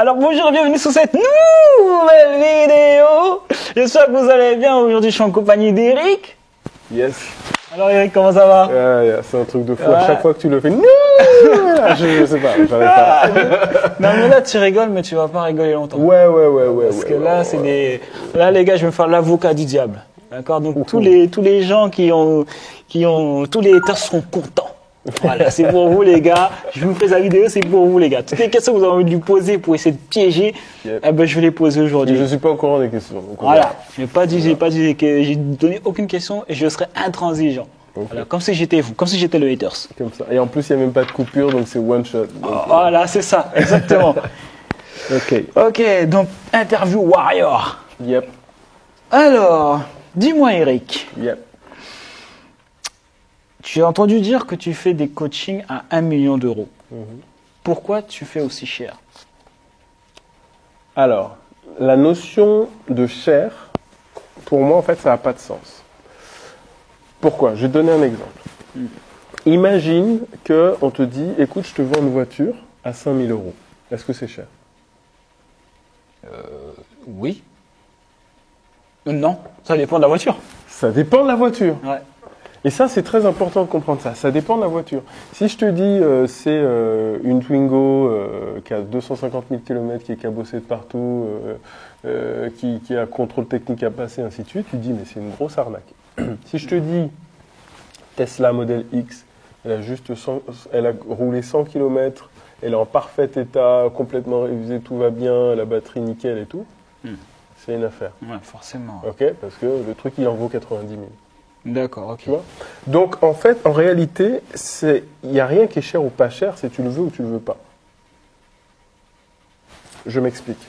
Alors bonjour, bienvenue sur cette nouvelle vidéo. J'espère que vous allez bien. Aujourd'hui, je suis en compagnie d'Eric. Yes. Alors Eric, comment ça va? C'est un truc de fou. À chaque fois que tu le fais, non, je sais pas, j'arrête pas. Non mais là tu rigoles, mais tu vas pas rigoler longtemps. Ouais. Parce que là, c'est des. Là les gars, je vais me faire l'avocat du diable. D'accord. Donc tous les gens qui ont tous les haters seront contents. Voilà, c'est pour vous les gars. Je vous fais la vidéo, c'est pour vous les gars. Toutes les questions que vous avez envie de lui poser pour essayer de piéger, eh ben je vais les poser aujourd'hui. Je suis pas au courant des questions. Voilà, j'ai donné aucune question et je serai intransigeant. Okay. Voilà, comme si j'étais vous, comme si j'étais le haters. Comme ça. Et en plus, il n'y a même pas de coupure, donc c'est one shot. Donc, voilà, c'est ça, exactement. Ok, donc interview warrior. Yep. Alors, dis-moi Eric. Yep. Tu as entendu dire que tu fais des coachings à 1 million d'euros. Pourquoi tu fais aussi cher? Alors, la notion de cher, pour moi, en fait, ça n'a pas de sens. Pourquoi? Je vais te donner un exemple. Imagine qu'on te dit, écoute, je te vends une voiture à 5 000 euros. Est-ce que c'est cher? Oui. Non, ça dépend de la voiture. Ça dépend de la voiture. Ouais. Et ça, c'est très important de comprendre ça. Ça dépend de la voiture. Si je te dis c'est une Twingo qui a 250 000 km, qui est cabossée de partout, qui a contrôle technique à passer, ainsi de suite, tu te dis mais c'est une grosse arnaque. Si je te dis Tesla Model X, elle a roulé 100 km, elle est en parfait état, complètement révisée, tout va bien, la batterie nickel et tout, c'est une affaire. Ouais, forcément. Ok, parce que le truc il en vaut 90 000. D'accord, ok. Tu vois? Donc, en fait, en réalité, il n'y a rien qui est cher ou pas cher, c'est tu le veux ou tu le veux pas. Je m'explique.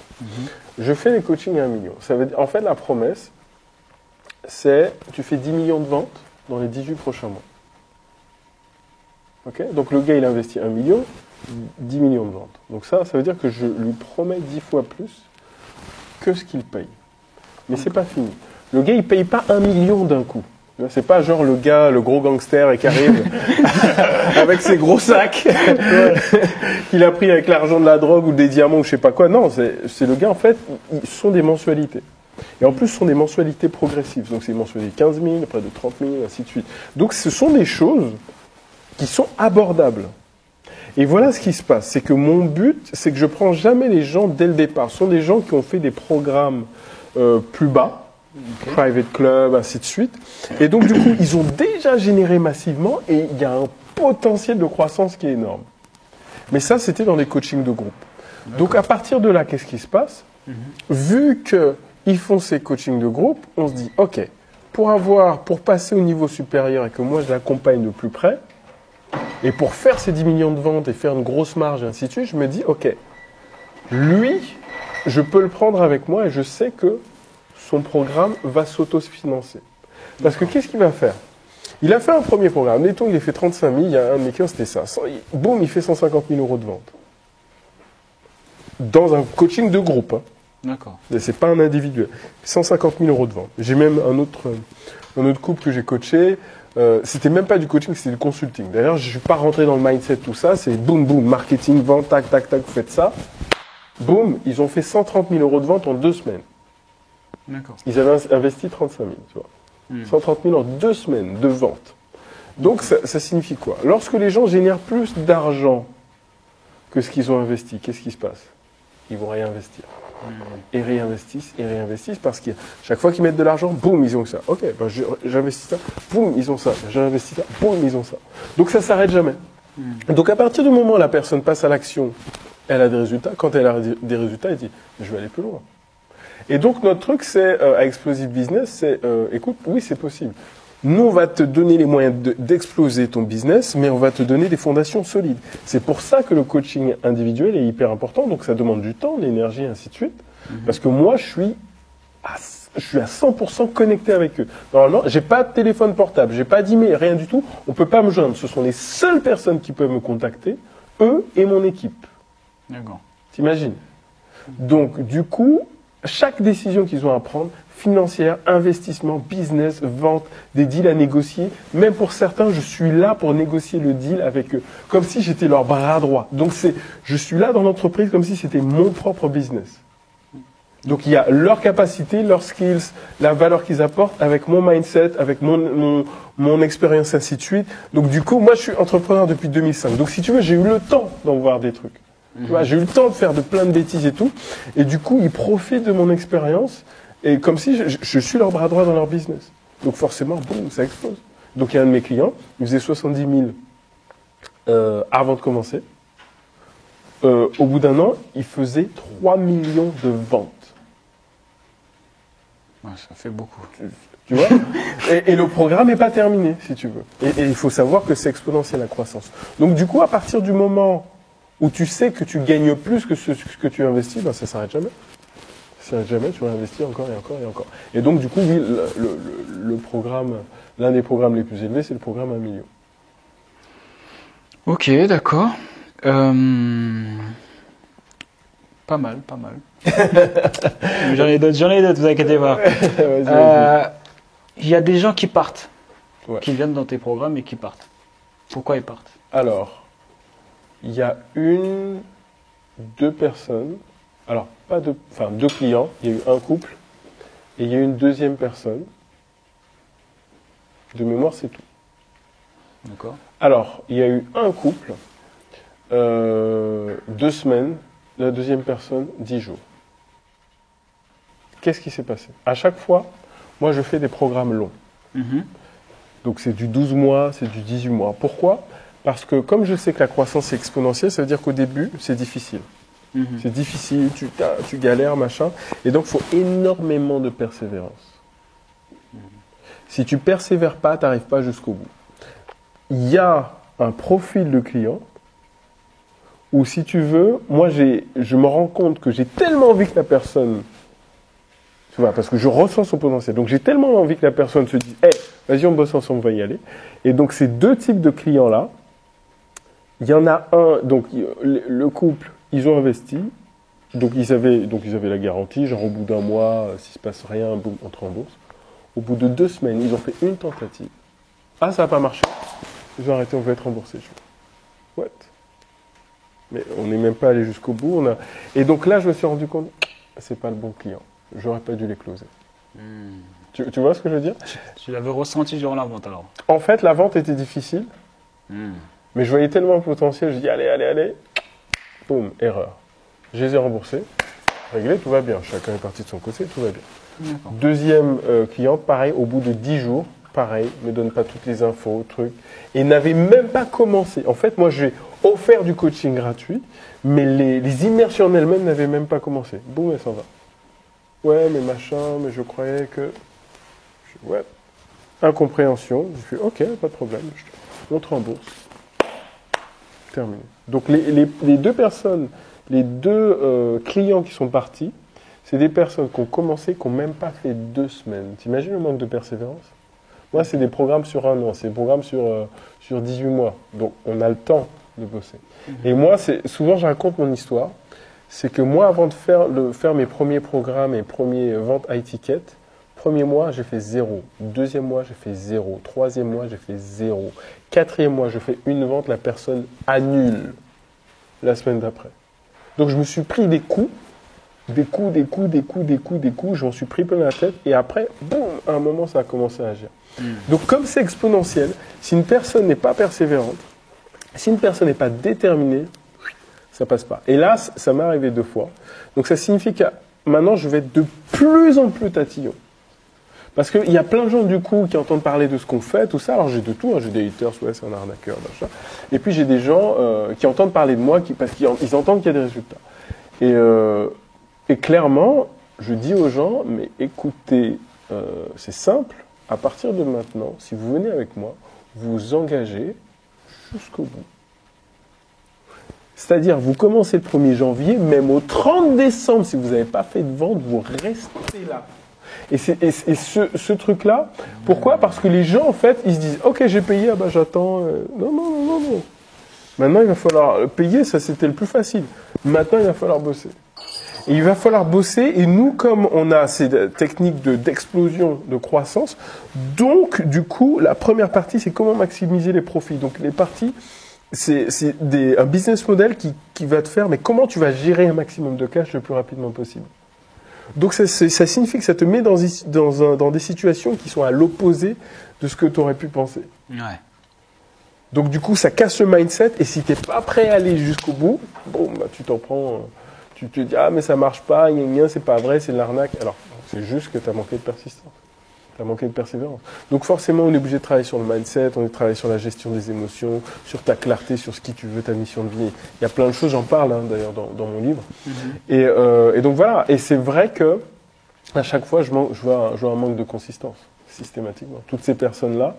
Je fais des coachings à 1 million. Ça veut dire, en fait, la promesse, c'est tu fais 10 millions de ventes dans les 18 prochains mois. Ok? Donc, le gars, il investit 1 million, 10 millions de ventes. Donc, ça veut dire que je lui promets 10 fois plus que ce qu'il paye. Mais c'est pas fini. Le gars, il paye pas 1 million d'un coup. C'est pas genre le gars, le gros gangster qui arrive avec ses gros sacs qu'il a pris avec l'argent de la drogue ou des diamants ou je sais pas quoi. Non, c'est le gars, en fait, ce sont des mensualités. Et en plus, ce sont des mensualités progressives. Donc, c'est des mensualités 15 000, près de 30 000, ainsi de suite. Donc, ce sont des choses qui sont abordables. Et voilà ce qui se passe. C'est que mon but, c'est que je prends jamais les gens dès le départ. Ce sont des gens qui ont fait des programmes plus bas. Okay. Private club, ainsi de suite. Et donc, du coup, ils ont déjà généré massivement et il y a un potentiel de croissance qui est énorme. Mais ça, c'était dans les coachings de groupe. Donc, à partir de là, qu'est-ce qui se passe? Vu qu'ils font ces coachings de groupe, on se dit, OK, pour passer au niveau supérieur et que moi, je l'accompagne de plus près, et pour faire ces 10 millions de ventes et faire une grosse marge, et ainsi de suite, je me dis, OK, lui, je peux le prendre avec moi et je sais que son programme va s'auto-financer. Parce que qu'est-ce qu'il va faire? Il a fait un premier programme. Mettons, il a fait 35 000, il y a un de mes clients, c'était ça. Boum, il fait 150 000 euros de vente. Dans un coaching de groupe. Hein. D'accord. C'est pas un individuel. 150 000 euros de vente. J'ai même un autre couple que j'ai coaché. C'était même pas du coaching, c'était du consulting. D'ailleurs, je suis pas rentré dans le mindset, tout ça. C'est boum, boum, marketing, vente, tac, tac, tac, vous faites ça. Boum, ils ont fait 130 000 euros de vente en 2 semaines. D'accord. Ils avaient investi 35 000, tu vois. 130 000 en 2 semaines de vente. Donc, ça signifie quoi? Lorsque les gens génèrent plus d'argent que ce qu'ils ont investi, qu'est-ce qui se passe? Ils vont réinvestir. Et réinvestissent parce que chaque fois qu'ils mettent de l'argent, boum, ils ont ça. Ok, ben j'investis ça, boum, ils ont ça. J'investis ça, boum, ils ont ça. Donc, ça ne s'arrête jamais. Donc, à partir du moment où la personne passe à l'action, elle a des résultats. Quand elle a des résultats, elle dit, je vais aller plus loin. Et donc, notre truc, c'est, à Explosive Business, c'est, écoute, oui, c'est possible. Nous, on va te donner les moyens d'exploser ton business, mais on va te donner des fondations solides. C'est pour ça que le coaching individuel est hyper important. Donc, ça demande du temps, de l'énergie, ainsi de suite. Parce que moi, je suis à 100% connecté avec eux. Normalement, j'ai pas de téléphone portable, j'ai pas d'email, rien du tout. On peut pas me joindre. Ce sont les seules personnes qui peuvent me contacter, eux et mon équipe. D'accord. T'imagines? Donc, du coup, chaque décision qu'ils ont à prendre, financière, investissement, business, vente, des deals à négocier. Même pour certains, je suis là pour négocier le deal avec eux, comme si j'étais leur bras droit. Donc je suis là dans l'entreprise comme si c'était mon propre business. Donc il y a leur capacité, leurs skills, la valeur qu'ils apportent avec mon mindset, avec mon expérience, ainsi de suite. Donc du coup, moi je suis entrepreneur depuis 2005. Donc si tu veux, j'ai eu le temps d'en voir des trucs. Tu vois, j'ai eu le temps de faire de plein de bêtises et tout. Et du coup, ils profitent de mon expérience et comme si je suis leur bras droit dans leur business. Donc forcément, boum, ça explose. Donc il y a un de mes clients, il faisait 70 000 avant de commencer. Au bout d'un an, il faisait 3 millions de ventes. Ouais, ça fait beaucoup. Tu vois et le programme n'est pas terminé, si tu veux. Et il faut savoir que c'est exponentiel la croissance. Donc du coup, à partir du moment où tu sais que tu gagnes plus que ce que tu investis, ben ça ne s'arrête jamais. Ça ne s'arrête jamais, tu vas investir encore et encore et encore. Et donc du coup, oui, le programme, l'un des programmes les plus élevés, c'est le programme 1 million. Ok, d'accord. Pas mal. J'en ai d'autres, vous inquiétez pas. Il y a des gens qui partent, qui viennent dans tes programmes et qui partent. Pourquoi ils partent? Alors, il y a deux personnes, alors deux clients, il y a eu un couple et il y a eu une deuxième personne. De mémoire, c'est tout. D'accord. Alors, il y a eu un couple, 2 semaines, la deuxième personne, 10 jours. Qu'est-ce qui s'est passé? À chaque fois, moi je fais des programmes longs. Donc c'est du 12 mois, c'est du 18 mois. Pourquoi? Parce que comme je sais que la croissance est exponentielle, ça veut dire qu'au début, c'est difficile. C'est difficile, tu galères, machin. Et donc il faut énormément de persévérance. Si tu persévères pas, tu n'arrives pas jusqu'au bout. Il y a un profil de client où, si tu veux, moi, je me rends compte que j'ai tellement envie que la personne, tu vois, parce que je ressens son potentiel. Donc, j'ai tellement envie que la personne se dise, hey, vas-y, on bosse ensemble, on va y aller. Et donc, ces deux types de clients-là, il y en a un, donc, le couple, ils ont investi, donc ils avaient la garantie, genre, au bout d'un mois, s'il se passe rien, boum, on te rembourse. Au bout de 2 semaines, ils ont fait une tentative. Ah, ça n'a pas marché. Ils ont arrêté, on veut être remboursé. What? Mais on n'est même pas allé jusqu'au bout. Et donc là, je me suis rendu compte, c'est pas le bon client. J'aurais pas dû les closer. Tu vois ce que je veux dire? Tu l'avais ressenti durant la vente alors? En fait, la vente était difficile, mais je voyais tellement le potentiel, je dis allez, boum, erreur. Je les ai remboursés, réglé, tout va bien. Chacun est parti de son côté, tout va bien. Deuxième client, pareil, au bout de 10 jours, pareil, ne donne pas toutes les infos, trucs, et n'avait même pas commencé. En fait, moi, j'ai offert du coaching gratuit, mais les immersions en elles-mêmes n'avaient même pas commencé. Boum, elle s'en va. Ouais, mais machin, mais je croyais que... Ouais. Incompréhension. Je fais, ok, pas de problème, on te rembourse. Terminé. Donc, les deux personnes, les deux clients qui sont partis, c'est des personnes qui ont commencé, qui n'ont même pas fait 2 semaines. T'imagines le manque de persévérance? Moi, c'est des programmes sur 1 an, c'est des programmes sur 18 mois. Donc, on a le temps de bosser. Et moi, souvent, je raconte mon histoire. C'est que moi, avant de faire mes premiers programmes, mes premiers ventes high ticket, premier mois, j'ai fait 0. Deuxième mois, j'ai fait 0. Troisième mois, j'ai fait 0. Quatrième mois, je fais une vente, la personne annule la semaine d'après. Donc, je me suis pris des coups. Je m'en suis pris plein la tête et après, boum, à un moment, ça a commencé à agir. Donc, comme c'est exponentiel, si une personne n'est pas persévérante, si une personne n'est pas déterminée, ça passe pas. Et là, ça m'est arrivé 2 fois. Donc, ça signifie que maintenant, je vais être de plus en plus tatillon. Parce qu'il y a plein de gens, du coup, qui entendent parler de ce qu'on fait, tout ça. Alors, j'ai de tout, hein. J'ai des haters, ouais, c'est un arnaqueur, machin. Et puis, j'ai des gens qui entendent parler de moi parce qu'ils entendent qu'il y a des résultats. Et clairement, je dis aux gens, mais écoutez, c'est simple, à partir de maintenant, si vous venez avec moi, vous vous engagez jusqu'au bout. C'est-à-dire, vous commencez le 1er janvier, même au 30 décembre, si vous n'avez pas fait de vente, vous restez là. Et ce truc-là, pourquoi? Parce que les gens, en fait, ils se disent, ok, j'ai payé, ah bah j'attends. Non. Maintenant, il va falloir payer, ça c'était le plus facile. Maintenant, il va falloir bosser. Et il va falloir bosser. Et nous, comme on a ces techniques d'explosion, de croissance, donc, du coup, la première partie, c'est comment maximiser les profits. Donc, les parties, c'est un business model qui va te faire, mais comment tu vas gérer un maximum de cash le plus rapidement possible. Donc, ça signifie que ça te met dans des situations qui sont à l'opposé de ce que tu aurais pu penser. Ouais. Donc, du coup, ça casse le mindset. Et si tu n'es pas prêt à aller jusqu'au bout, bon, bah, tu t'en prends. Tu te dis, ah, mais ça marche pas, c'est pas vrai, c'est de l'arnaque. Alors, c'est juste que tu as manqué de persistance. Tu as manqué de persévérance. Donc, forcément, on est obligé de travailler sur le mindset, on est obligé de travailler sur la gestion des émotions, sur ta clarté, sur ce qui tu veux, ta mission de vie. Il y a plein de choses, j'en parle d'ailleurs dans mon livre. Et donc, voilà. Et c'est vrai que à chaque fois, je vois un manque de consistance, systématiquement. Toutes ces personnes-là,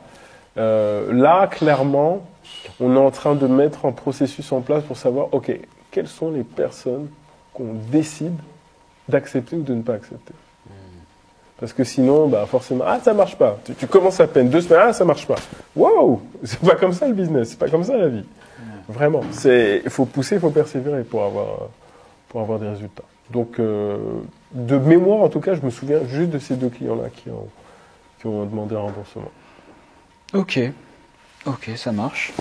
là, clairement, on est en train de mettre un processus en place pour savoir, OK, quelles sont les personnes qu'on décide d'accepter ou de ne pas accepter. Parce que sinon, bah, forcément, ça marche pas. Tu commences à peine 2 semaines, ça marche pas. Waouh! C'est pas comme ça le business, c'est pas comme ça la vie. Vraiment. Il faut pousser, il faut persévérer pour avoir des résultats. Donc, de mémoire, en tout cas, je me souviens juste de ces 2 clients-là qui ont demandé un remboursement. Ok, ça marche.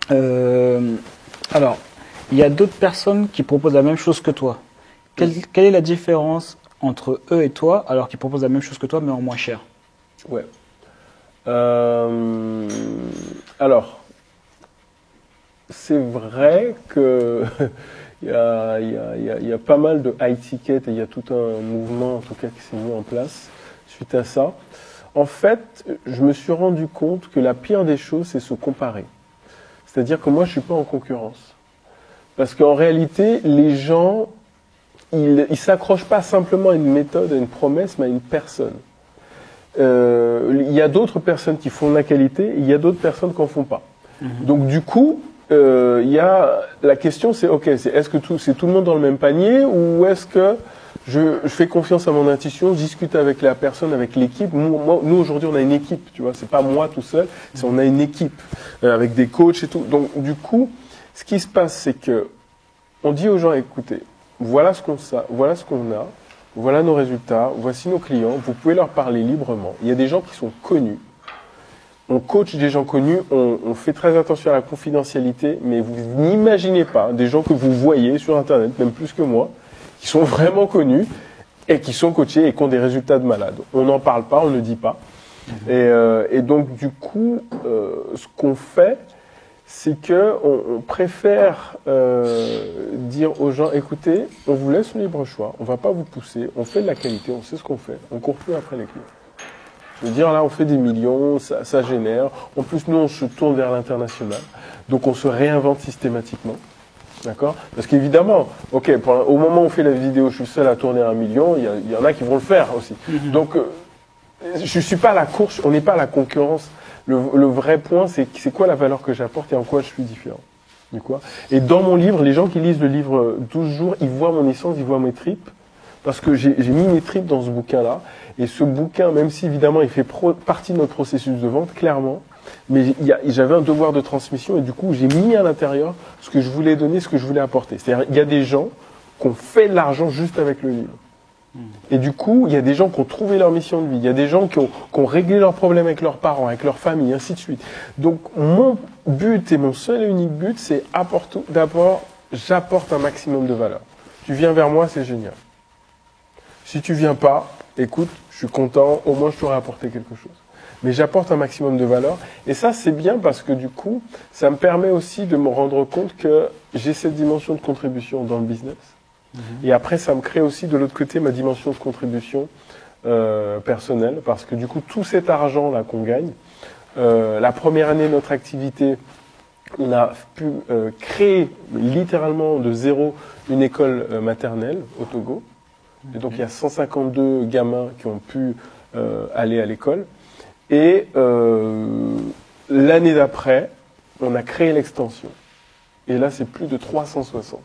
Alors, il y a d'autres personnes qui proposent la même chose que toi. Quelle est la différence entre eux et toi, alors qu'ils proposent la même chose que toi, mais en moins cher? Ouais. Alors, c'est vrai que il y a pas mal de high ticket et il y a tout un mouvement, en tout cas, qui s'est mis en place suite à ça. En fait, je me suis rendu compte que la pire des choses, c'est se comparer. C'est-à-dire que moi, je suis pas en concurrence. Parce qu'en réalité, les gens, ils s'accrochent pas simplement à une méthode, à une promesse, mais à une personne. Il y a d'autres personnes qui font de la qualité, et il y a d'autres personnes qui en font pas. Donc du coup, la question c'est, ok, est-ce que c'est tout le monde dans le même panier, ou est-ce que je fais confiance à mon intuition, je discute avec la personne, avec l'équipe. Nous aujourd'hui, on a une équipe, tu vois, c'est pas moi tout seul, on a une équipe avec des coachs et tout. Donc du coup, ce qui se passe, c'est que on dit aux gens, écoutez, voilà ce qu'on a, voilà nos résultats, voici nos clients, vous pouvez leur parler librement. Il y a des gens qui sont connus. On coach des gens connus, on fait très attention à la confidentialité, mais vous n'imaginez pas des gens que vous voyez sur Internet, même plus que moi, qui sont vraiment connus et qui sont coachés et qui ont des résultats de malade. On n'en parle pas, on ne dit pas. Et donc, du coup, ce qu'on fait, c'est qu'on préfère dire aux gens, écoutez, on vous laisse le libre choix, on ne va pas vous pousser, on fait de la qualité, on sait ce qu'on fait, on ne court plus après les clients. Je veux dire, là, on fait des millions, ça génère. En plus, nous, on se tourne vers l'international, donc on se réinvente systématiquement. D'accord? Parce qu'évidemment, ok, au moment où on fait la vidéo, je suis seul à tourner 1 million, il y en a qui vont le faire aussi. Donc, je suis pas à la course, on n'est pas à la concurrence. Le vrai point, c'est quoi la valeur que j'apporte et en quoi je suis différent. Et dans mon livre, les gens qui lisent le livre 12 jours, ils voient mon essence, ils voient mes tripes, parce que j'ai mis mes tripes dans ce bouquin-là. Et ce bouquin, même si évidemment il fait partie de notre processus de vente, clairement, mais j'avais un devoir de transmission et du coup j'ai mis à l'intérieur ce que je voulais donner, ce que je voulais apporter. C'est-à-dire il y a des gens qui ont fait de l'argent juste avec le livre. Et du coup, il y a des gens qui ont trouvé leur mission de vie, il y a des gens qui ont réglé leurs problèmes avec leurs parents, avec leur famille, ainsi de suite. Donc mon but et mon seul et unique but, c'est d'abord, j'apporte un maximum de valeur. Tu viens vers moi, c'est génial. Si tu viens pas, écoute, je suis content, au moins je t'aurais apporté quelque chose. Mais j'apporte un maximum de valeur. Et ça, c'est bien parce que du coup, ça me permet aussi de me rendre compte que j'ai cette dimension de contribution dans le business. Et après, ça me crée aussi de l'autre côté ma dimension de contribution personnelle. Parce que du coup, tout cet argent-là qu'on gagne, la première année de notre activité, on a pu créer littéralement de zéro une école maternelle au Togo. Et donc, il y a 152 gamins qui ont pu aller à l'école. Et l'année d'après, on a créé l'extension. Et là, c'est plus de 360.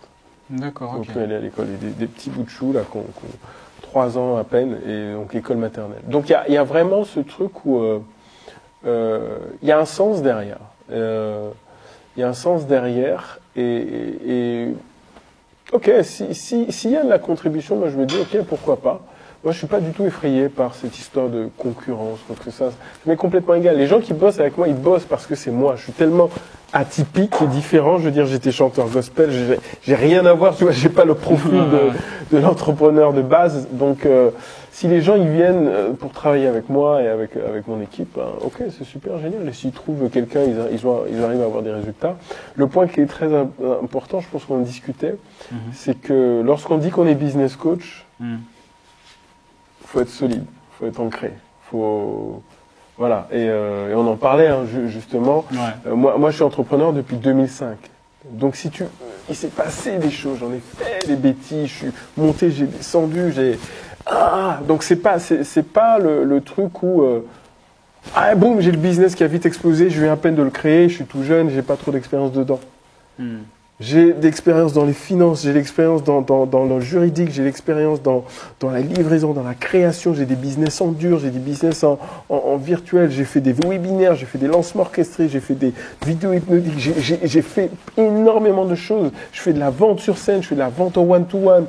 D'accord, ok. On peut aller à l'école. Et des petits bouts de choux, là, qui ont 3 ans à peine, et donc école maternelle. Donc, il y a vraiment ce truc où il y a un sens derrière. Il y a un sens derrière. Et Ok, s'il y a de la contribution, moi je me dis, ok, pourquoi pas. Moi, je suis pas du tout effrayé par cette histoire de concurrence, donc ça m'est complètement égal. Les gens qui bossent avec moi, ils bossent parce que c'est moi. Je suis tellement atypique et différent. Je veux dire, j'étais chanteur gospel, j'ai rien à voir, tu vois, j'ai pas le profil de l'entrepreneur de base. Donc, si les gens ils viennent pour travailler avec moi et avec mon équipe, ben, ok, c'est super génial. Et s'ils trouvent quelqu'un, ils arrivent à avoir des résultats. Le point qui est très important, je pense qu'on en discutait, c'est que lorsqu'on dit qu'on est business coach, faut être solide, faut être ancré, voilà. Et on en parlait hein, justement. Ouais. Moi, je suis entrepreneur depuis 2005. Donc il s'est passé des choses, j'en ai fait des bêtises, je suis monté, j'ai descendu, donc c'est pas le truc où boum, j'ai le business qui a vite explosé, je viens à peine de le créer, je suis tout jeune, j'ai pas trop d'expérience dedans. J'ai d'expérience dans les finances, j'ai l'expérience dans le juridique, j'ai l'expérience dans la livraison, dans la création, j'ai des business en dur, j'ai des business en virtuel, j'ai fait des webinaires, j'ai fait des lancements orchestrés, j'ai fait des vidéos hypnotiques, j'ai fait énormément de choses. Je fais de la vente sur scène, je fais de la vente en one-to-one.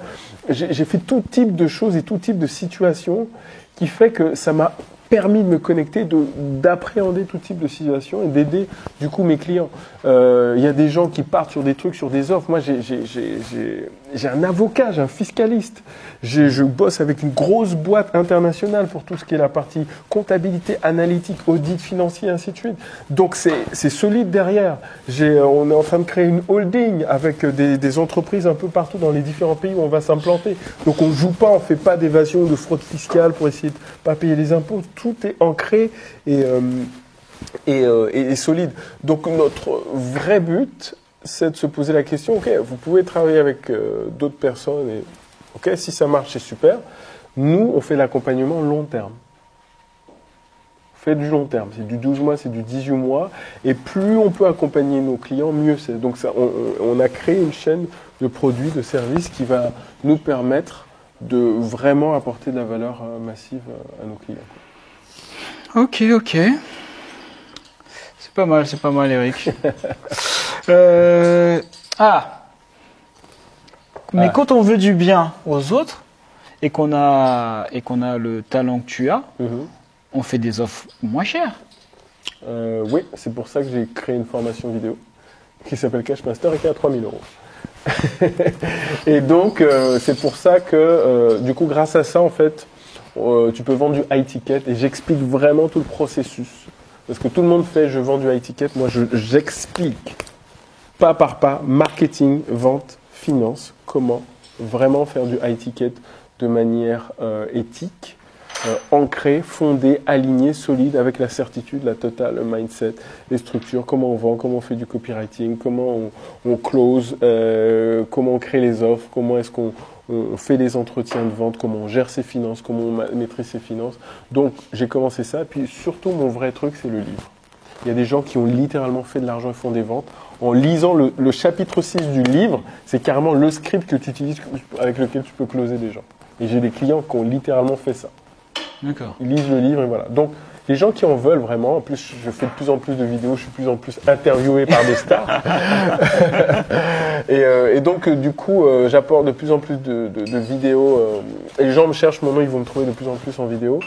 J'ai fait tout type de choses et tout type de situations qui fait que ça m'a permis de me connecter, d'appréhender tout type de situation et d'aider du coup mes clients. Il y a des gens qui partent sur des trucs, sur des offres. Moi, j'ai un avocat, j'ai un fiscaliste. Je bosse avec une grosse boîte internationale pour tout ce qui est la partie comptabilité, analytique, audit financier, ainsi de suite. Donc c'est solide derrière. On est en train de créer une holding avec des entreprises un peu partout dans les différents pays où on va s'implanter. Donc on joue pas, on fait pas d'évasion, de fraude fiscale pour essayer de pas payer les impôts. Tout est ancré et solide. Donc notre vrai but, c'est de se poser la question, ok, vous pouvez travailler avec d'autres personnes, et ok, si ça marche, c'est super. Nous, on fait l'accompagnement long terme. On fait du long terme, c'est du 12 mois, c'est du 18 mois, et plus on peut accompagner nos clients, mieux c'est. Donc ça, on a créé une chaîne de produits, de services qui va nous permettre de vraiment apporter de la valeur massive à nos clients. Ok. C'est pas mal, Eric. Mais quand on veut du bien aux autres et qu'on a le talent que tu as, on fait des offres moins chères. Oui, c'est pour ça que j'ai créé une formation vidéo qui s'appelle Cash Master et qui est à 3 000 €. Et donc, c'est pour ça que, du coup, grâce à ça, en fait, tu peux vendre du high ticket et j'explique vraiment tout le processus. Parce que tout le monde fait, je vends du high ticket. Moi, j'explique pas par pas, marketing, vente, finance, comment vraiment faire du high ticket de manière éthique, ancrée, fondée, alignée, solide, avec la certitude, la totale, le mindset, les structures, comment on vend, comment on fait du copywriting, comment on close, comment on crée les offres, comment est-ce qu'on fait les entretiens de vente, comment on gère ses finances, comment on maîtrise ses finances. Donc, j'ai commencé ça. Puis surtout, mon vrai truc, c'est le livre. Il y a des gens qui ont littéralement fait de l'argent et font des ventes. En lisant le chapitre 6 du livre, c'est carrément le script que tu utilises avec lequel tu peux closer des gens. Et j'ai des clients qui ont littéralement fait ça. D'accord. Ils lisent le livre et voilà. Donc, les gens qui en veulent vraiment, en plus, je fais de plus en plus de vidéos, je suis de plus en plus interviewé par des stars. Et donc, du coup, j'apporte de plus en plus de vidéos. Et les gens me cherchent, mon nom, ils vont me trouver de plus en plus en vidéo.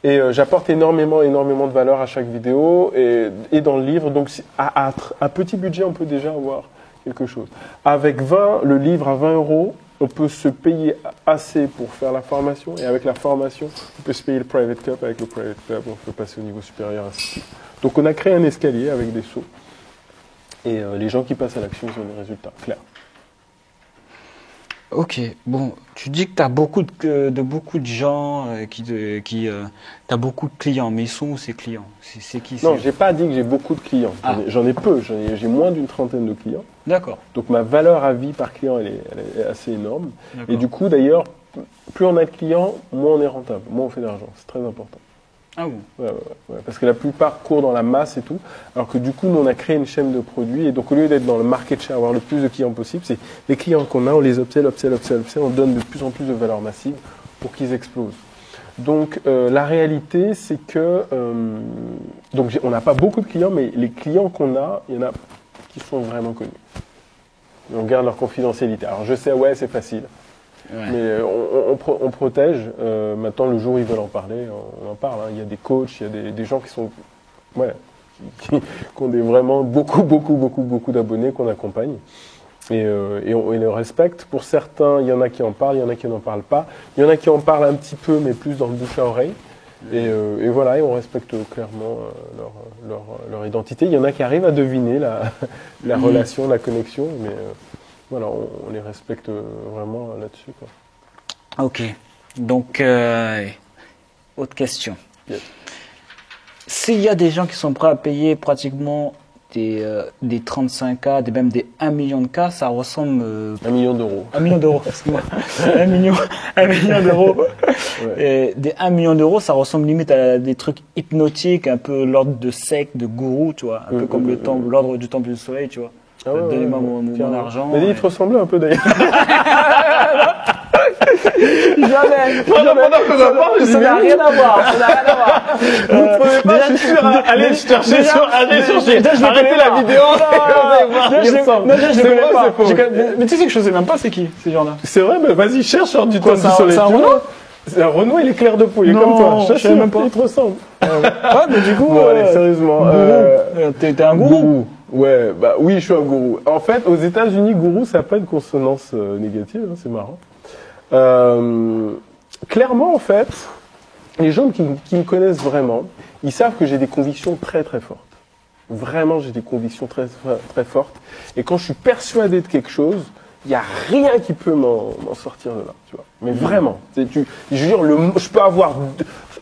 Et j'apporte énormément de valeur à chaque vidéo et dans le livre. Donc, à petit budget, on peut déjà avoir quelque chose. Avec le livre à 20 €, on peut se payer assez pour faire la formation. Et avec la formation, on peut se payer le private club. Avec le private club, on peut passer au niveau supérieur, ainsi de suite. Donc, on a créé un escalier avec des sauts. Et les gens qui passent à l'action, ils ont des résultats clairs. Ok, bon, tu dis que tu as beaucoup de gens t'as beaucoup de clients, mais ils sont où ces clients? C'est qui? Non, j'ai pas dit que j'ai beaucoup de clients. J'en ai peu, j'ai moins d'une trentaine de clients. D'accord. Donc ma valeur à vie par client, elle est assez énorme. Et du coup, d'ailleurs, plus on a de clients, moins on est rentable, moins on fait d'argent. C'est très important. Ah bon? Ouais, parce que la plupart courent dans la masse et tout, alors que du coup, nous, on a créé une chaîne de produits, et donc au lieu d'être dans le market share, avoir le plus de clients possible, c'est les clients qu'on a, on les upsell, on donne de plus en plus de valeur massive pour qu'ils explosent. Donc, la réalité, c'est que, donc on n'a pas beaucoup de clients, mais les clients qu'on a, il y en a qui sont vraiment connus. On garde leur confidentialité. Alors je sais, ouais, c'est facile. Ouais. Mais on protège. Maintenant, le jour où ils veulent en parler, on en parle. Hein. Il y a des coachs, il y a des gens qui sont, qui ont vraiment beaucoup d'abonnés qu'on accompagne. Et on les respecte. Pour certains, il y en a qui en parlent, il y en a qui n'en parlent pas. Il y en a qui en parlent un petit peu, mais plus dans le bouche à oreille. Et voilà, et on respecte clairement leur identité. Il y en a qui arrivent à deviner la relation, la connexion, mais voilà, on les respecte vraiment là-dessus, quoi. Ok. Donc, autre question. Yes. S'il y a des gens qui sont prêts à payer pratiquement des 35K, même des 1 million de cas, ça ressemble... 1 million d'euros. 1 million d'euros, excuse-moi. 1 million d'euros. Ouais. Et des 1 million d'euros, ça ressemble limite à des trucs hypnotiques, un peu l'ordre de secte, de gourou, tu vois. Un peu comme l'ordre du temple du soleil, tu vois. Ah ouais, Donnez-moi ouais, mon argent. Mais il te ressemblait un peu d'ailleurs. Jamais. Ça n'a rien à voir. Ça n'a rien à voir. Vous ne prenez pas, je suis sûr. Allez chercher sur. Arrêtez la vidéo. Je les connais pas. Mais tu sais que je sais même pas c'est qui, ces gens-là. C'est vrai, mais vas-y, cherche sur du temps du soleil. C'est un Renault? C'est un Renault, il est clair de peau, il est comme toi. Je sais même pas. Il te ressemble. Ouais, mais du coup. Bon, allez, sérieusement. T'es un gourou. Ouais, bah oui, je suis un gourou. En fait, aux États-Unis, gourou, ça n'a pas une consonance négative, hein, c'est marrant. Clairement, en fait, les gens qui me connaissent vraiment, ils savent que j'ai des convictions très très fortes. Vraiment, j'ai des convictions très très fortes. Et quand je suis persuadé de quelque chose, il n'y a rien qui peut m'en sortir de là, tu vois. Mais vraiment, je veux dire, je peux avoir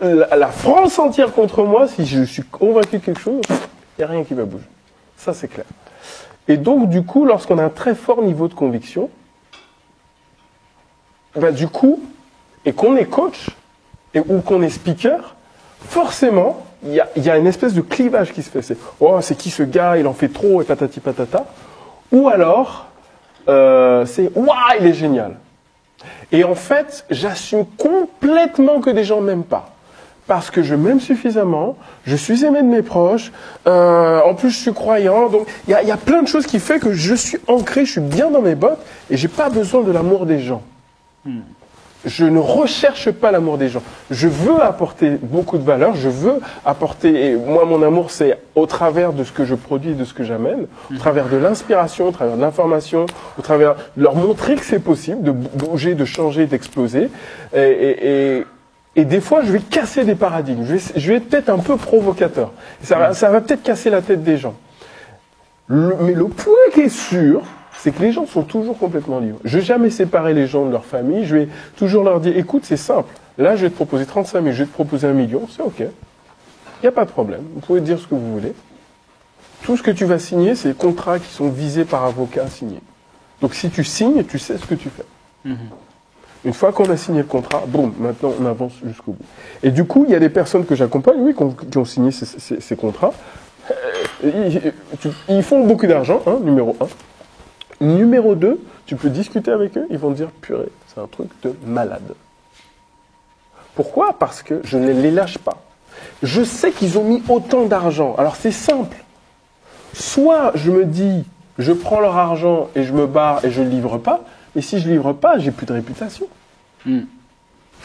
la France entière contre moi, si je suis convaincu de quelque chose, il n'y a rien qui va bouger. Ça, c'est clair. Et donc, du coup, lorsqu'on a un très fort niveau de conviction, bah, du coup, et qu'on est coach, ou qu'on est speaker, forcément, il y a une espèce de clivage qui se fait. C'est qui ce gars, il en fait trop, et patati patata. Ou alors, c'est waouh, il est génial. Et en fait, j'assume complètement que des gens m'aiment pas. Parce que je m'aime suffisamment, je suis aimé de mes proches, en plus je suis croyant, donc il y a plein de choses qui font que je suis ancré, je suis bien dans mes bottes, et j'ai pas besoin de l'amour des gens. Je ne recherche pas l'amour des gens. Je veux apporter beaucoup de valeur, je veux apporter, et moi mon amour c'est au travers de ce que je produis, de ce que j'amène, au travers de l'inspiration, au travers de l'information, au travers de leur montrer que c'est possible de bouger, de changer, d'exploser, et des fois, je vais casser des paradigmes. Je vais être peut-être un peu provocateur. Ça va peut-être casser la tête des gens. Mais le point qui est sûr, c'est que les gens sont toujours complètement libres. Je ne vais jamais séparer les gens de leur famille. Je vais toujours leur dire, écoute, c'est simple. Là, je vais te proposer 35 000, je vais te proposer 1 million. C'est OK. Il n'y a pas de problème. Vous pouvez dire ce que vous voulez. Tout ce que tu vas signer, c'est les contrats qui sont visés par avocat à signer. Donc, si tu signes, tu sais ce que tu fais. Une fois qu'on a signé le contrat, boum, maintenant on avance jusqu'au bout. Et du coup, il y a des personnes que j'accompagne, oui, qui ont signé ces contrats. Ils font beaucoup d'argent, hein, numéro 1. Numéro 2, tu peux discuter avec eux, ils vont te dire, purée, c'est un truc de malade. Pourquoi ? Parce que je ne les lâche pas. Je sais qu'ils ont mis autant d'argent. Alors c'est simple. Soit je me dis, je prends leur argent et je me barre et je ne le livre pas. Et si je ne livre pas, j'ai plus de réputation.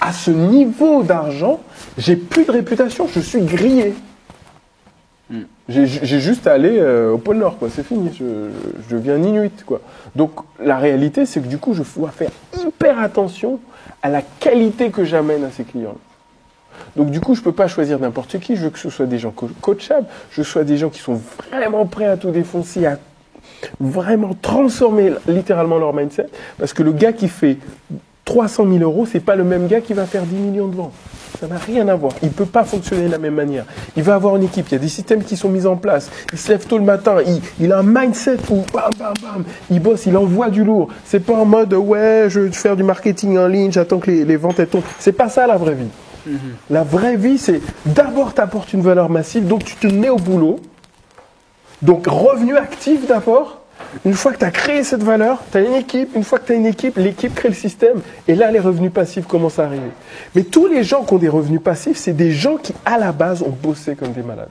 À ce niveau d'argent, j'ai plus de réputation, je suis grillé. J'ai juste à aller au pôle Nord, quoi. C'est fini, je deviens inuit, quoi. Donc la réalité, c'est que du coup, je dois faire hyper attention à la qualité que j'amène à ces clients-là. Donc du coup, je ne peux pas choisir n'importe qui, je veux que ce soit des gens coachables, je veux que ce soit des gens qui sont vraiment prêts à tout défoncer, à vraiment transformer littéralement leur mindset, parce que le gars qui fait 300 000 euros, c'est pas le même gars qui va faire 10 millions de ventes. Ça n'a rien à voir. Il ne peut pas fonctionner de la même manière. Il va avoir une équipe, il y a des systèmes qui sont mis en place. Il se lève tôt le matin, il a un mindset où bam, bam, bam, il bosse, il envoie du lourd. C'est pas en mode ouais, je veux faire du marketing en ligne, j'attends que les ventes elles tombent. C'est pas ça la vraie vie. La vraie vie, c'est d'abord t'apportes une valeur massive, donc tu te mets au boulot. Donc, revenu actif d'abord. Une fois que tu as créé cette valeur, tu as une équipe. Une fois que tu as une équipe, l'équipe crée le système. Et là, les revenus passifs commencent à arriver. Mais tous les gens qui ont des revenus passifs, c'est des gens qui, à la base, ont bossé comme des malades.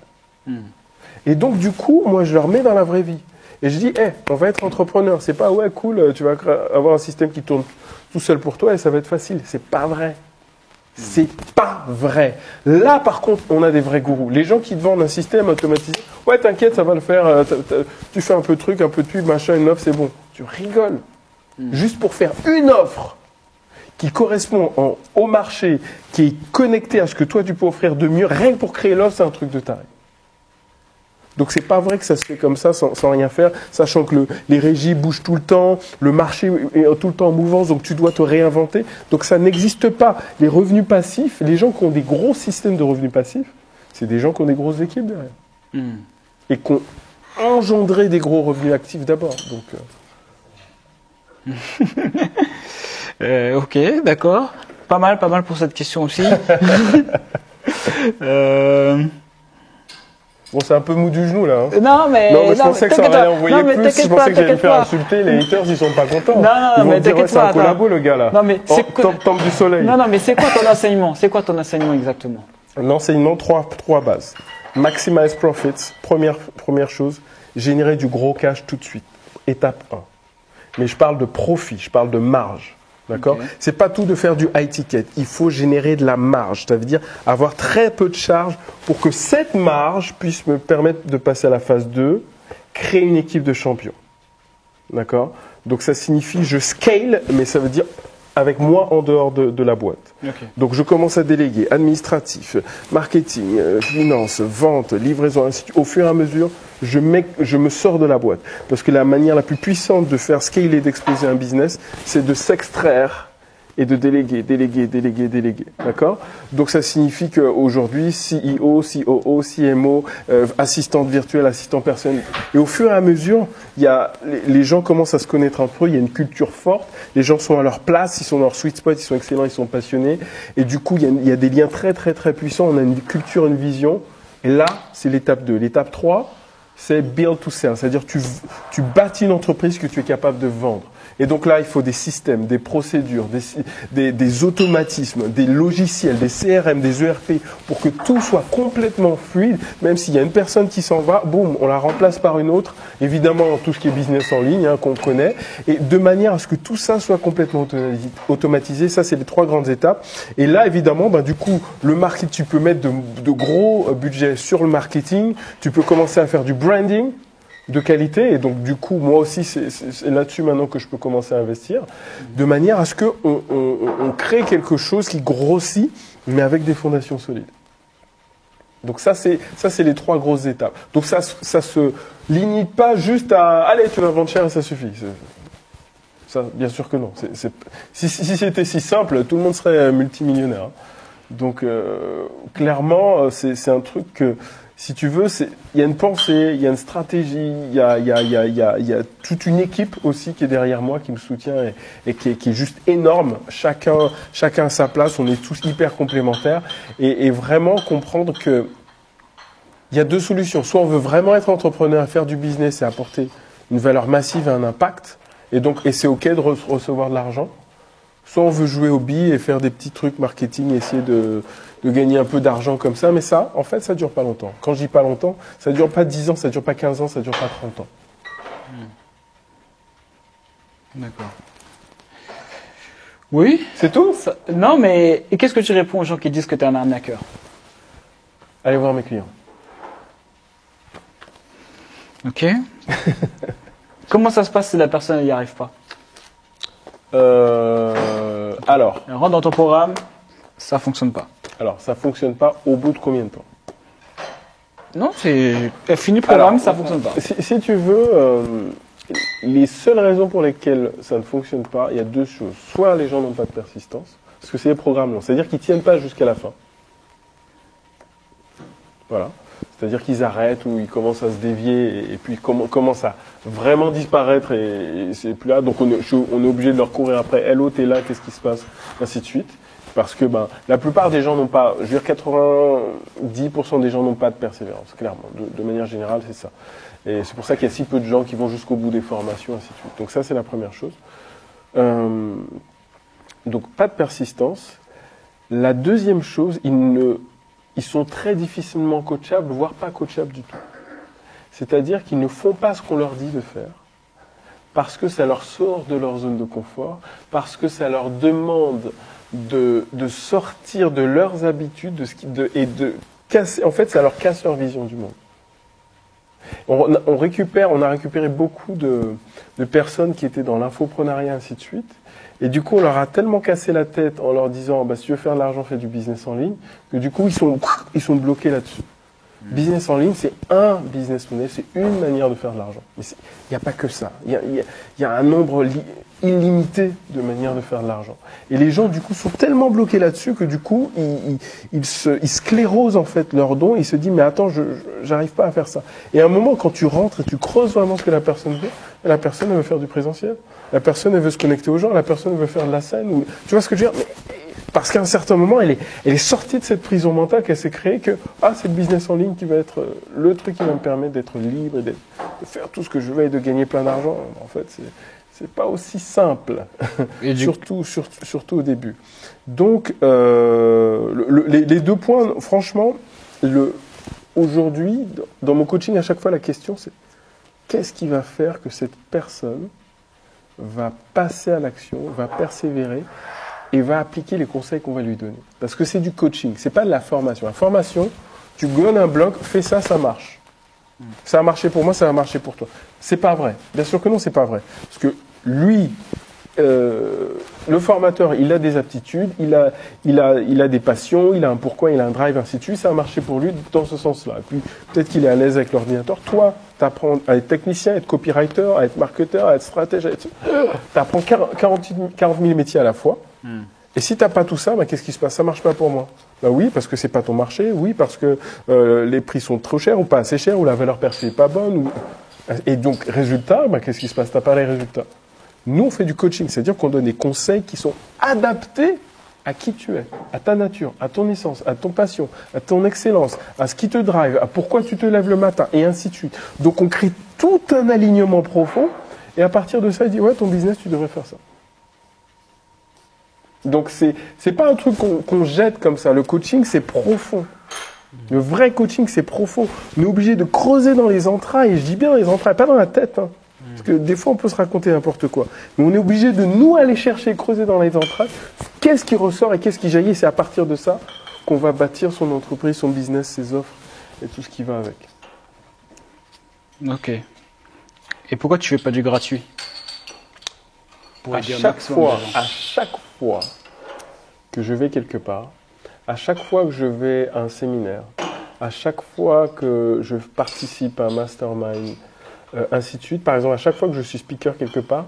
Et donc, du coup, moi, je leur mets dans la vraie vie. Et je dis, on va être entrepreneur. C'est pas, ouais, cool, tu vas avoir un système qui tourne tout seul pour toi et ça va être facile. C'est pas vrai. C'est pas vrai. Là, par contre, on a des vrais gourous. Les gens qui te vendent un système automatisé, ouais, t'inquiète, ça va le faire. Tu fais un peu de truc, un peu de pub, machin, une offre, c'est bon. Tu rigoles. Juste pour faire une offre qui correspond au marché, qui est connectée à ce que toi tu peux offrir de mieux, rien que pour créer l'offre, c'est un truc de taré. Donc c'est pas vrai que ça se fait comme ça sans rien faire, sachant que les régies bougent tout le temps, le marché est tout le temps en mouvance, donc tu dois te réinventer. Donc ça n'existe pas. Les revenus passifs, les gens qui ont des gros systèmes de revenus passifs, c'est des gens qui ont des grosses équipes derrière. Et qui ont engendré des gros revenus actifs d'abord. Donc, ok, d'accord. Pas mal pour cette question aussi. Bon, c'est un peu mou du genou là. Hein. Non, mais je pensais que ça allait envoyer plus. Je pensais que j'allais me faire insulter. Les haters, ils sont pas contents. Non, mais t'inquiète pas. C'est un collabo, le gars là. Non, mais c'est Temple du soleil. Non, mais c'est quoi ton enseignement? C'est quoi ton enseignement exactement? L'enseignement, trois bases. Maximize profits. Première chose, générer du gros cash tout de suite. Étape 1. Mais je parle de profit, je parle de marge. D'accord ? Okay. C'est pas tout de faire du high ticket. Il faut générer de la marge. Ça veut dire avoir très peu de charge pour que cette marge puisse me permettre de passer à la phase 2, créer une équipe de champions. D'accord ? Donc ça signifie je scale, mais ça veut dire avec moi en dehors de la boîte. Okay. Donc je commence à déléguer administratif, marketing, finance, vente, livraison, ainsi de suite. Au fur et à mesure, je me sors de la boîte. Parce que la manière la plus puissante de faire scaler et d'exploser un business, c'est de s'extraire et de déléguer. D'accord ? Donc ça signifie qu'aujourd'hui, CEO, COO, CMO, assistante virtuelle, assistant personnel. Et au fur et à mesure, les gens commencent à se connaître entre eux, il y a une culture forte, les gens sont à leur place, ils sont dans leur sweet spot, ils sont excellents, ils sont passionnés. Et du coup, il y a des liens très puissants, on a une culture, une vision. Et là, c'est l'étape 2. L'étape 3, c'est build to sell, c'est-à-dire tu bâtis une entreprise que tu es capable de vendre. Et donc là, il faut des systèmes, des procédures, des automatismes, des logiciels, des CRM, des ERP, pour que tout soit complètement fluide. Même s'il y a une personne qui s'en va, boum, on la remplace par une autre. Évidemment, tout ce qui est business en ligne, qu'on connaît. Et de manière à ce que tout ça soit complètement automatisé. Ça, c'est les 3 grandes étapes. Et là, évidemment, du coup, le marketing, tu peux mettre de gros budgets sur le marketing. Tu peux commencer à faire du branding de qualité, et donc du coup moi aussi c'est là-dessus maintenant que je peux commencer à investir, de manière à ce que on crée quelque chose qui grossit mais avec des fondations solides. Donc ça c'est les 3 grosses étapes. Donc ça se limite pas juste à allez tu vas vendre cher et ça suffit. Ça bien sûr que non. Si c'était si simple, tout le monde serait multimillionnaire. Donc clairement c'est un truc que si tu veux, il y a une pensée, il y a une stratégie, il y a toute une équipe aussi qui est derrière moi, qui me soutient et qui est juste énorme. Chacun à sa place, on est tous hyper complémentaires et vraiment comprendre que il y a 2 solutions. Soit on veut vraiment être entrepreneur, faire du business et apporter une valeur massive et un impact, et c'est ok de recevoir de l'argent. Soit on veut jouer au billes et faire des petits trucs marketing, essayer de gagner un peu d'argent comme ça. Mais ça, en fait, ça dure pas longtemps. Quand je dis pas longtemps, ça dure pas 10 ans, ça dure pas 15 ans, ça dure pas 30 ans. D'accord. Oui. C'est tout ? Non, mais et qu'est-ce que tu réponds aux gens qui disent que tu es un arnaqueur ? Allez voir mes clients. Ok. Comment ça se passe si la personne n'y arrive pas ? Alors. Elle rentre dans ton programme, ça fonctionne pas. Alors, ça fonctionne pas au bout de combien de temps ? Non, elle finit le programme, ça fonctionne pas. Si tu veux, les seules raisons pour lesquelles ça ne fonctionne pas, il y a 2 choses. Soit les gens n'ont pas de persistance, parce que c'est des programmes longs, c'est-à-dire qu'ils tiennent pas jusqu'à la fin. Voilà. C'est-à-dire qu'ils arrêtent ou ils commencent à se dévier et puis commencent à vraiment disparaître et c'est plus là. Donc on est obligé de leur courir après. Hello, t'es là, qu'est-ce qui se passe ? Ainsi de suite. Parce que la plupart des gens n'ont pas, je veux dire 90% des gens n'ont pas de persévérance, clairement. De manière générale, c'est ça. Et c'est pour ça qu'il y a si peu de gens qui vont jusqu'au bout des formations, ainsi de suite. Donc ça, c'est la première chose. Donc pas de persistance. La deuxième chose, ils sont très difficilement coachables, voire pas coachables du tout. C'est-à-dire qu'ils ne font pas ce qu'on leur dit de faire, parce que ça leur sort de leur zone de confort, parce que ça leur demande de sortir de leurs habitudes et de casser. En fait, ça leur casse leur vision du monde. On a récupéré beaucoup de personnes qui étaient dans l'infoprenariat, ainsi de suite. Et du coup, on leur a tellement cassé la tête en leur disant si tu veux faire de l'argent, fais du business en ligne, que du coup, ils sont bloqués là-dessus. Business en ligne, c'est un business model, c'est une manière de faire de l'argent. Mais il n'y a pas que ça. Il y a un nombre illimité de manières de faire de l'argent. Et les gens, du coup, sont tellement bloqués là-dessus que du coup, ils sclérosent en fait leurs dons. Ils se disent, mais attends, j'arrive pas à faire ça. Et à un moment, quand tu rentres et tu creuses vraiment ce que la personne veut, la personne, elle veut faire du présentiel. La personne, elle veut se connecter aux gens. La personne, elle veut faire de la scène. Tu vois ce que je veux dire? Parce qu'à un certain moment, elle est sortie de cette prison mentale qu'elle s'est créée que c'est le business en ligne qui va être le truc qui va me permettre d'être libre et de faire tout ce que je veux et de gagner plein d'argent. En fait, c'est pas aussi simple, et surtout au début. Donc, les deux points, franchement, aujourd'hui, dans mon coaching, à chaque fois, la question, c'est qu'est-ce qui va faire que cette personne va passer à l'action, va persévérer et va appliquer les conseils qu'on va lui donner. Parce que c'est du coaching, c'est pas de la formation. La formation, tu donnes un bloc, fais ça, ça marche. Ça a marché pour moi, ça va marcher pour toi. C'est pas vrai. Bien sûr que non, c'est pas vrai. Parce que lui, le formateur, il a des aptitudes, il a des passions, il a un pourquoi, il a un drive, ainsi de suite. Ça a marché pour lui dans ce sens-là. Et puis, peut-être qu'il est à l'aise avec l'ordinateur. Toi, tu apprends à être technicien, à être copywriter, à être marketeur, à être stratège. Tu apprends 40 000 métiers à la fois. Et si tu n'as pas tout ça, qu'est-ce qui se passe? Ça ne marche pas pour moi. Oui, parce que ce n'est pas ton marché. Oui, parce que les prix sont trop chers ou pas assez chers, ou la valeur perçue n'est pas bonne. Et donc, résultat, qu'est-ce qui se passe? Tu n'as pas les résultats. Nous, on fait du coaching, c'est-à-dire qu'on donne des conseils qui sont adaptés à qui tu es, à ta nature, à ton essence, à ton passion, à ton excellence, à ce qui te drive, à pourquoi tu te lèves le matin, et ainsi de suite. Donc, on crée tout un alignement profond, et à partir de ça, il dit, ouais, ton business, tu devrais faire ça. Donc, c'est pas un truc qu'on jette comme ça. Le coaching, c'est profond. Le vrai coaching, c'est profond. On est obligé de creuser dans les entrailles, et je dis bien dans les entrailles, pas dans la tête, hein. Parce que des fois, on peut se raconter n'importe quoi. Mais on est obligé de nous aller chercher, creuser dans les entrailles. Qu'est-ce qui ressort et qu'est-ce qui jaillit? C'est à partir de ça qu'on va bâtir son entreprise, son business, ses offres et tout ce qui va avec. Ok. Et pourquoi tu fais pas du gratuit? À chaque fois que je vais quelque part, à chaque fois que je vais à un séminaire, à chaque fois que je participe à un mastermind, ainsi de suite. Par exemple, à chaque fois que je suis speaker quelque part,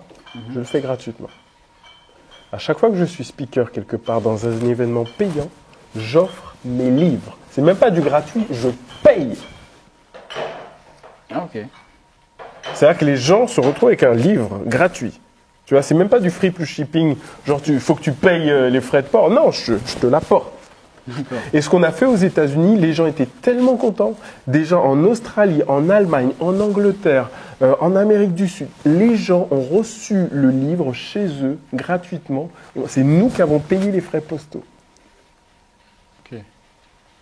je le fais gratuitement. À chaque fois que je suis speaker quelque part dans un événement payant, j'offre mes livres. C'est même pas du gratuit, je paye. Ah, ok. C'est-à-dire que les gens se retrouvent avec un livre gratuit. Tu vois, c'est même pas du free plus shipping, genre faut que tu payes les frais de port. Non, je te l'apporte. Et ce qu'on a fait aux États-Unis, les gens étaient tellement contents. Des gens en Australie, en Allemagne, en Angleterre, en Amérique du Sud, les gens ont reçu le livre chez eux gratuitement. C'est nous qui avons payé les frais postaux. Okay.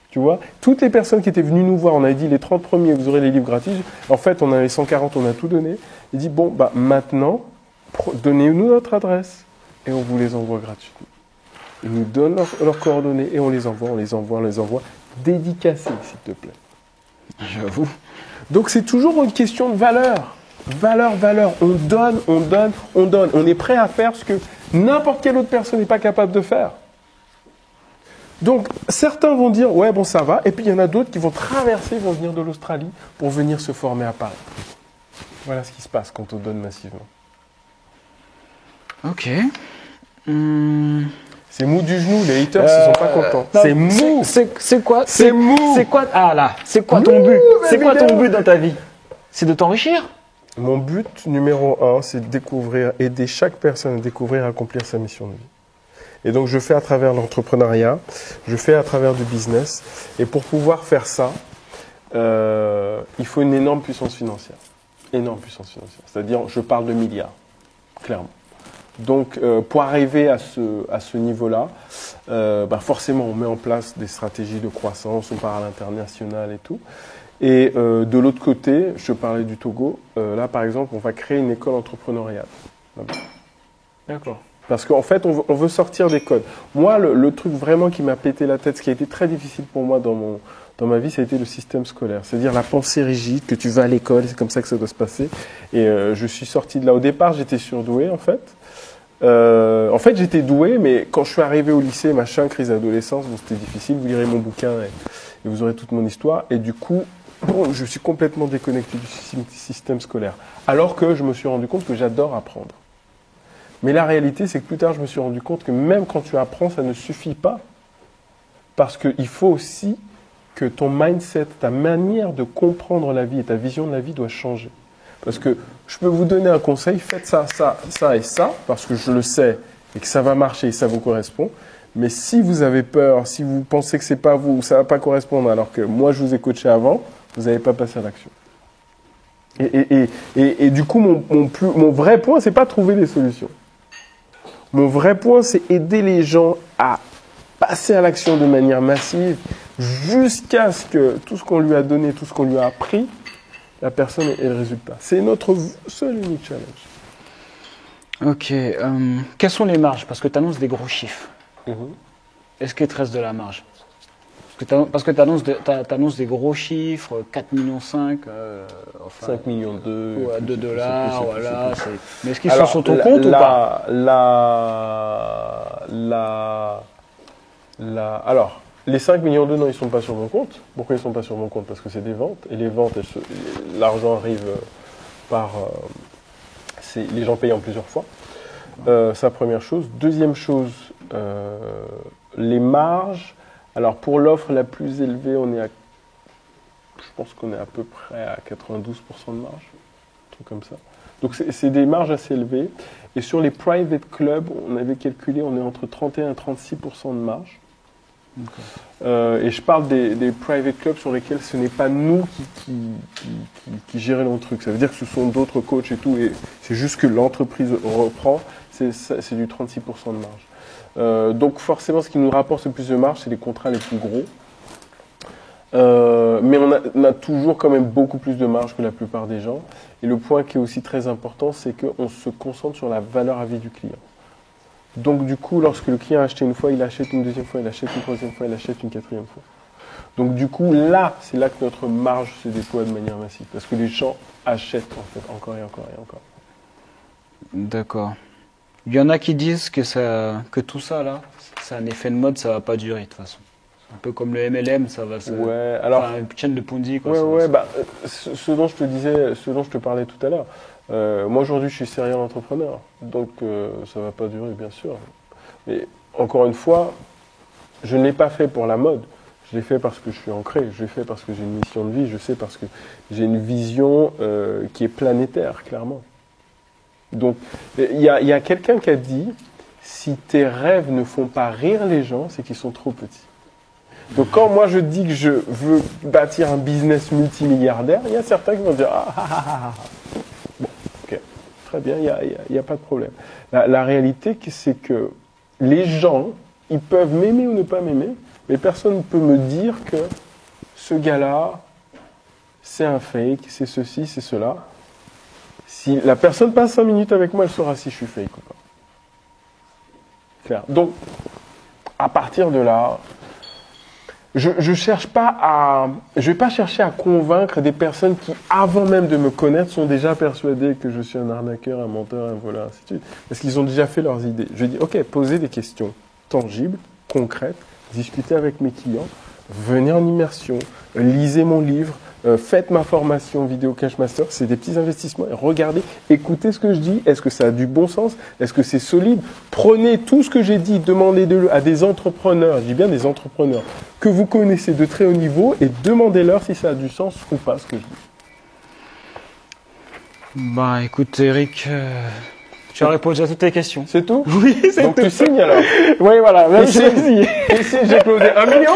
Tu vois, toutes les personnes qui étaient venues nous voir, on avait dit les 30 premiers, vous aurez les livres gratuits. En fait, on avait 140, on a tout donné. Il dit maintenant, donnez-nous notre adresse et on vous les envoie gratuitement. Ils nous donnent leurs coordonnées et on les envoie, dédicacés, s'il te plaît. J'avoue. Donc c'est toujours une question de valeur. Valeur. On donne. On est prêt à faire ce que n'importe quelle autre personne n'est pas capable de faire. Donc certains vont dire, ouais, bon, ça va. Et puis il y en a d'autres qui vont traverser, vont venir de l'Australie pour venir se former à Paris. Voilà ce qui se passe quand on donne massivement. Ok. C'est mou du genou, les haters, ils sont pas contents. C'est mou. C'est quoi? C'est mou. C'est quoi? Ah là, c'est quoi ton but? C'est quoi ton but dans ta vie? C'est de t'enrichir? Mon but numéro 1, c'est de découvrir, aider chaque personne à découvrir et accomplir sa mission de vie. Et donc, je fais à travers l'entrepreneuriat, je fais à travers du business. Et pour pouvoir faire ça, il faut une énorme puissance financière. Énorme puissance financière. C'est-à-dire, je parle de milliards, clairement. Donc, pour arriver à ce niveau-là, forcément, on met en place des stratégies de croissance, on part à l'international et tout. Et de l'autre côté, je te parlais du Togo. Là, par exemple, on va créer une école entrepreneuriale. D'accord. Parce qu'en fait, on veut sortir des codes. Moi, le truc vraiment qui m'a pété la tête, ce qui a été très difficile pour moi dans ma vie, ça a été le système scolaire. C'est-à-dire la pensée rigide, que tu vas à l'école, c'est comme ça que ça doit se passer. Et je suis sorti de là. Au départ, j'étais surdoué, en fait. J'étais doué, mais quand je suis arrivé au lycée, crise d'adolescence, bon, c'était difficile. Vous lirez mon bouquin et vous aurez toute mon histoire. Et du coup, je suis complètement déconnecté du système scolaire. Alors que je me suis rendu compte que j'adore apprendre. Mais la réalité, c'est que plus tard, je me suis rendu compte que même quand tu apprends, ça ne suffit pas. Parce qu'il faut aussi que ton mindset, ta manière de comprendre la vie et ta vision de la vie doit changer. Parce que je peux vous donner un conseil, faites ça, ça, ça et ça, parce que je le sais et que ça va marcher et ça vous correspond. Mais si vous avez peur, si vous pensez que c'est pas vous, ou ça va pas correspondre, alors que moi je vous ai coaché avant, vous n'avez pas passé à l'action. Et du coup, mon vrai point, c'est pas trouver des solutions. Mon vrai point, c'est aider les gens à passer à l'action de manière massive jusqu'à ce que tout ce qu'on lui a donné, tout ce qu'on lui a appris, la personne ait le résultat. C'est notre seul et unique challenge. Ok. Quelles sont les marges? Parce que tu annonces des gros chiffres. Est-ce qu'il te reste de la marge? Parce que tu annonces des gros chiffres, 4,5 millions, 5 millions de dollars, voilà. Mais est-ce qu'ils sont sur ton compte ou pas? Alors, les 5 millions non, ils ne sont pas sur mon compte. Pourquoi ils ne sont pas sur mon compte? Parce que c'est des ventes. Et les ventes, l'argent arrive par... les gens payent en plusieurs fois. C'est la première chose. Deuxième chose, les marges. Alors, pour l'offre la plus élevée, je pense qu'on est à peu près à 92% de marge. Un truc comme ça. Donc, c'est des marges assez élevées. Et sur les private clubs, on avait calculé, on est entre 31 et 36% de marge. Et je parle des private clubs sur lesquels ce n'est pas nous qui gérons le truc. Ça veut dire que ce sont d'autres coachs et tout. Et c'est juste que l'entreprise reprend. C'est du 36% de marge. Donc forcément, ce qui nous rapporte le plus de marge, c'est les contrats les plus gros. Mais on a toujours quand même beaucoup plus de marge que la plupart des gens. Et le point qui est aussi très important, c'est qu'on se concentre sur la valeur à vie du client. Donc du coup, lorsque le client a acheté une fois, il achète une deuxième fois, il achète une troisième fois, il achète une quatrième fois. Donc du coup, c'est là que notre marge se déploie de manière massive. Parce que les gens achètent en fait encore et encore et encore. D'accord. Il y en a qui disent que tout ça là, c'est un effet de mode, ça va pas durer de toute façon. Un peu comme le MLM, ça va se... Ouais, alors... Enfin, une chaîne de Ponzi, quoi. Ce dont je te parlais tout à l'heure. Moi aujourd'hui je suis serial entrepreneur, donc ça va pas durer bien sûr. Mais encore une fois, je ne l'ai pas fait pour la mode, je l'ai fait parce que je suis ancré, je l'ai fait parce que j'ai une mission de vie, je sais parce que j'ai une vision qui est planétaire, clairement. Donc il y a quelqu'un qui a dit, si tes rêves ne font pas rire les gens, c'est qu'ils sont trop petits. Donc quand moi je dis que je veux bâtir un business multimilliardaire, il y a certains qui vont dire Bon, ok, très bien, il n'y a pas de problème. La réalité, c'est que les gens, ils peuvent m'aimer ou ne pas m'aimer, mais personne ne peut me dire que ce gars-là, c'est un fake, c'est ceci, c'est cela. Si la personne passe 5 minutes avec moi, elle saura si je suis fake ou pas. Clair. Donc, à partir de là, je vais pas chercher à convaincre des personnes qui, avant même de me connaître, sont déjà persuadées que je suis un arnaqueur, un menteur, un voleur, ainsi de suite. Parce qu'ils ont déjà fait leurs idées. Je dis, ok, posez des questions tangibles, concrètes, discutez avec mes clients, venez en immersion, lisez mon livre, faites ma formation vidéo Cash Master, c'est des petits investissements. Regardez, écoutez ce que je dis, est-ce que ça a du bon sens, est-ce que c'est solide? Prenez tout ce que j'ai dit, demandez-le à des entrepreneurs, je dis bien des entrepreneurs, que vous connaissez de très haut niveau et demandez-leur si ça a du sens ou pas ce que je dis. Bah écoute Eric, tu as répondu à toutes tes questions. C'est tout? Oui, c'est tout. Donc tu signes alors? Oui, voilà. Même Ici, j'ai closé 1 million?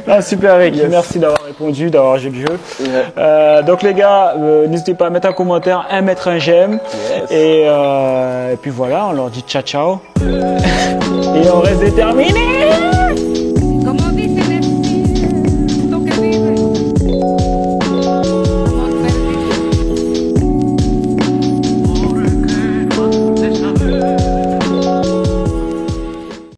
Ah, super Eric, Yes. merci d'avoir répondu, d'avoir joué le jeu. Yeah. Donc les gars, n'hésitez pas à mettre un commentaire, mettre un j'aime. Yes. Et puis voilà, on leur dit ciao ciao. Et on reste déterminés.